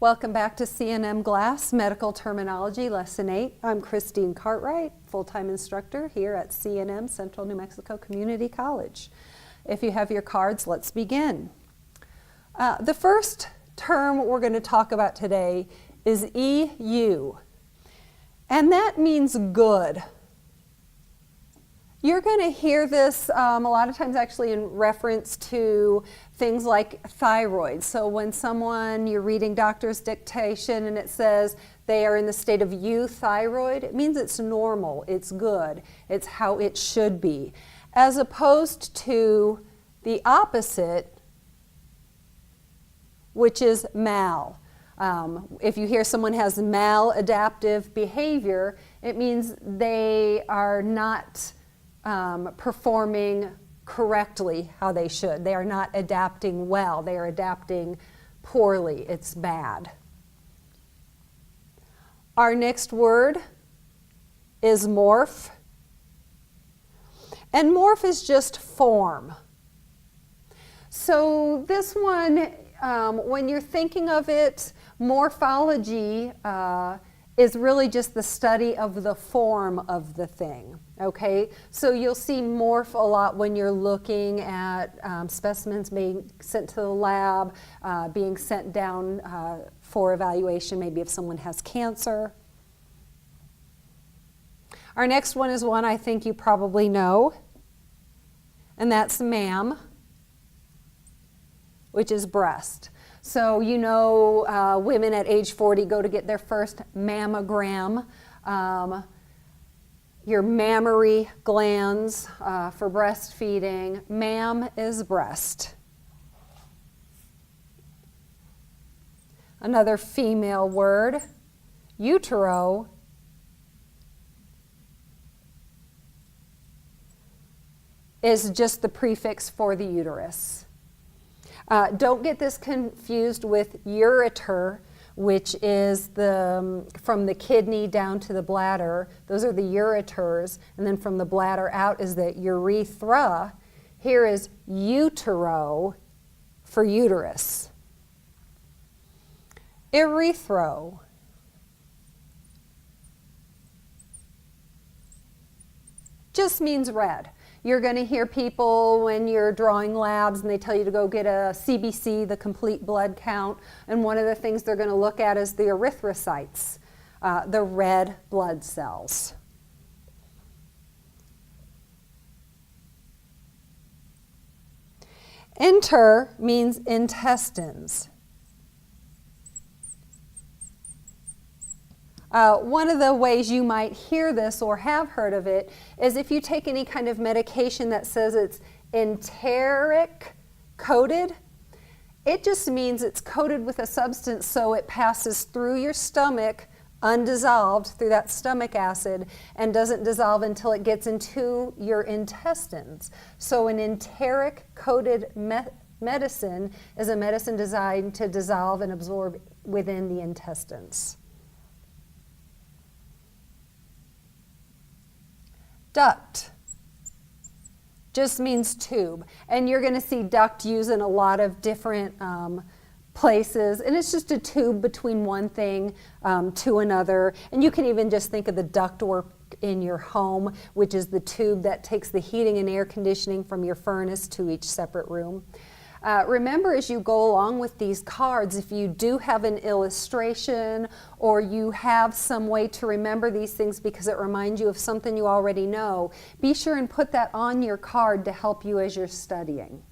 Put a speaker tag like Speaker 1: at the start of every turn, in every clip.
Speaker 1: Welcome back to CNM Glass Medical Terminology, Lesson 8. I'm Christine Cartwright, full-time instructor here at CNM, Central New Mexico Community College. If you have your cards, let's begin. The first term we're going to talk about today is EU, and that means good. You're going to hear this a lot of times actually in reference to things like thyroid. So when you're reading doctor's dictation and it says they are in the state of euthyroid, it means it's normal, it's good, it's how it should be. As opposed to the opposite, which is mal. If you hear someone has maladaptive behavior, it means they are not performing correctly how they should. They are not adapting well. They are adapting poorly. It's bad. Our next word is morph. And morph is just form. So this one, when you're thinking of it, morphology is really just the study of the form of the thing, okay? So you'll see morph a lot when you're looking at specimens being sent to the lab, being sent down for evaluation, maybe if someone has cancer. Our next one is one I think you probably know, and that's MAM, which is breast. So you know women at age 40 go to get their first mammogram. Your mammary glands for breastfeeding. MAM is breast. Another female word, utero, is just the prefix for the uterus. Don't get this confused with ureter, which is from the kidney down to the bladder. Those are the ureters, and then from the bladder out is the urethra. Here is utero for uterus. Erythro. Just means red. You're going to hear people when you're drawing labs and they tell you to go get a CBC, the complete blood count, and one of the things they're going to look at is the erythrocytes, the red blood cells. Enter means intestines. One of the ways you might hear this or have heard of it is if you take any kind of medication that says it's enteric coated, it just means it's coated with a substance so it passes through your stomach undissolved through that stomach acid and doesn't dissolve until it gets into your intestines. So an enteric coated medicine is a medicine designed to dissolve and absorb within the intestines. Duct just means tube, and you're going to see duct used in a lot of different places, and it's just a tube between one thing to another. And you can even just think of the ductwork in your home, which is the tube that takes the heating and air conditioning from your furnace to each separate room. Remember, as you go along with these cards, if you do have an illustration or you have some way to remember these things because it reminds you of something you already know, be sure and put that on your card to help you as you're studying.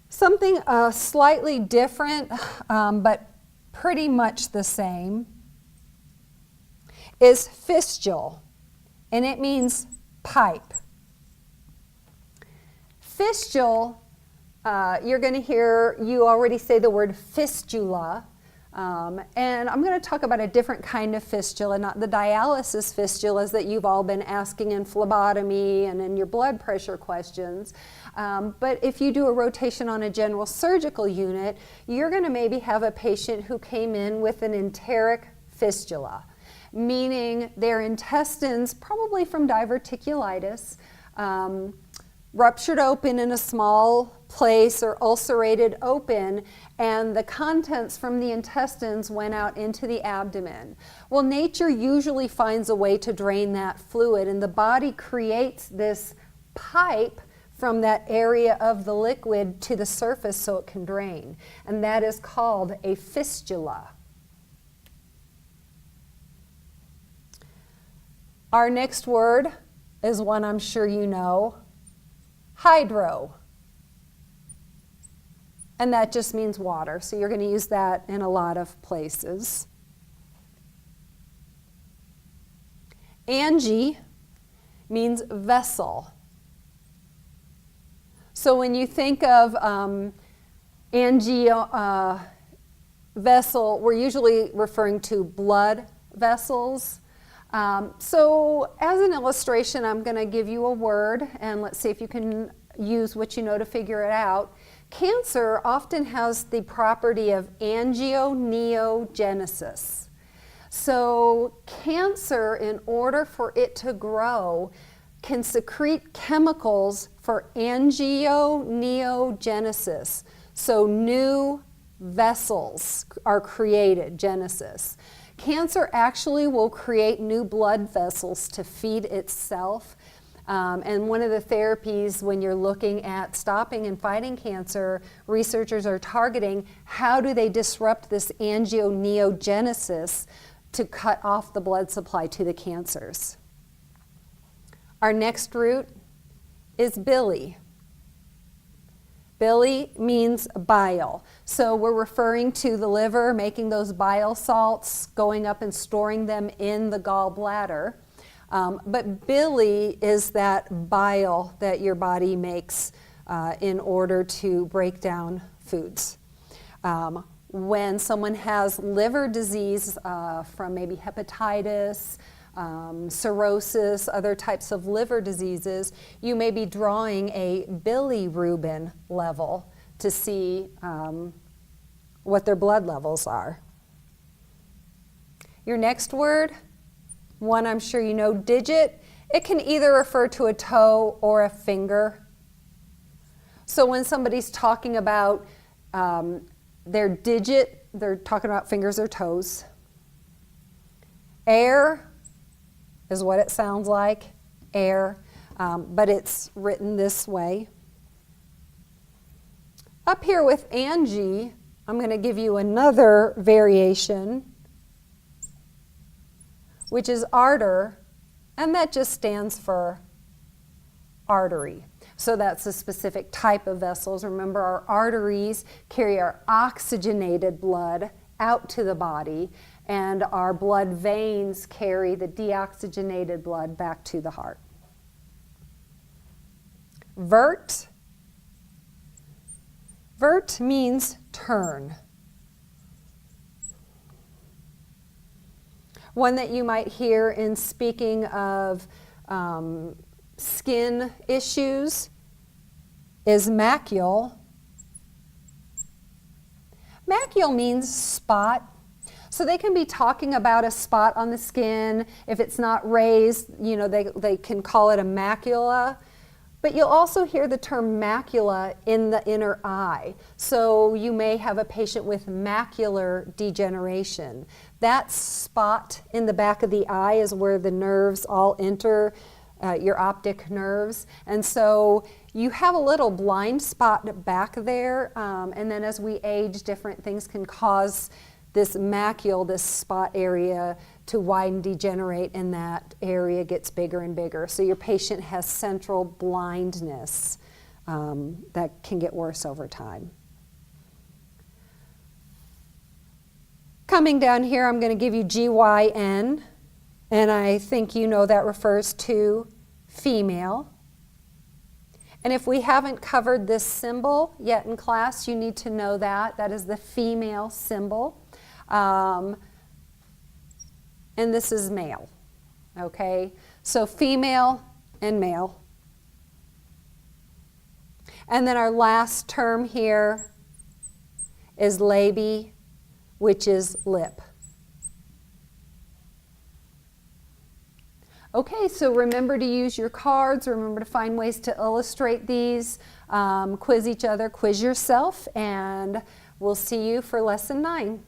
Speaker 1: Something slightly different, but pretty much the same, is fistule, and it means pipe. Fistule, you're going to hear you already say the word fistula, and I'm going to talk about a different kind of fistula, not the dialysis fistulas that you've all been asking in phlebotomy and in your blood pressure questions. But if you do a rotation on a general surgical unit, you're going to maybe have a patient who came in with an enteric fistula, meaning their intestines, probably from diverticulitis, ruptured open in a small place or ulcerated open, and the contents from the intestines went out into the abdomen. Well, nature usually finds a way to drain that fluid, and the body creates this pipe from that area of the liquid to the surface so it can drain, and that is called a fistula. Our next word is one I'm sure you know, hydro. And that just means water, so you're going to use that in a lot of places. Angie means vessel. So when you think of vessel, we're usually referring to blood vessels. So as an illustration, I'm going to give you a word, and let's see if you can use what you know to figure it out. Cancer often has the property of angioneogenesis. So cancer, in order for it to grow, can secrete chemicals for angioneogenesis. So new vessels are created, genesis. Cancer actually will create new blood vessels to feed itself. And one of the therapies when you're looking at stopping and fighting cancer, researchers are targeting how do they disrupt this angioneogenesis to cut off the blood supply to the cancers. Our next root is bili. Bili means bile. So we're referring to the liver making those bile salts, going up and storing them in the gallbladder. But bili is that bile that your body makes in order to break down foods. When someone has liver disease from maybe hepatitis, cirrhosis, other types of liver diseases, you may be drawing a bilirubin level to see what their blood levels are. Your next word, one I'm sure you know, digit. It can either refer to a toe or a finger. So when somebody's talking about their digit, they're talking about fingers or toes. Air is what it sounds like, air, but it's written this way. Up here with Angie, I'm going to give you another variation, which is ardor, and that just stands for artery. So that's a specific type of vessels. Remember, our arteries carry our oxygenated blood out to the body, and our blood veins carry the deoxygenated blood back to the heart. Vert. Vert means turn. One that you might hear in speaking of skin issues is macule. Macule means spot. So they can be talking about a spot on the skin. If it's not raised, you know, they can call it a macula. But you'll also hear the term macula in the inner eye. So you may have a patient with macular degeneration. That spot in the back of the eye is where the nerves all enter, your optic nerves. And so you have a little blind spot back there. And then as we age, different things can cause this macule, this spot area, to widen, degenerate, and that area gets bigger and bigger. So your patient has central blindness that can get worse over time. Coming down here, I'm going to give you GYN, and I think you know that refers to female. And if we haven't covered this symbol yet in class, you need to know that. That is the female symbol. And this is male, okay? So female and male. And then our last term here is labii, which is lip. Okay, so remember to use your cards, remember to find ways to illustrate these, quiz each other, quiz yourself, and we'll see you for lesson 9.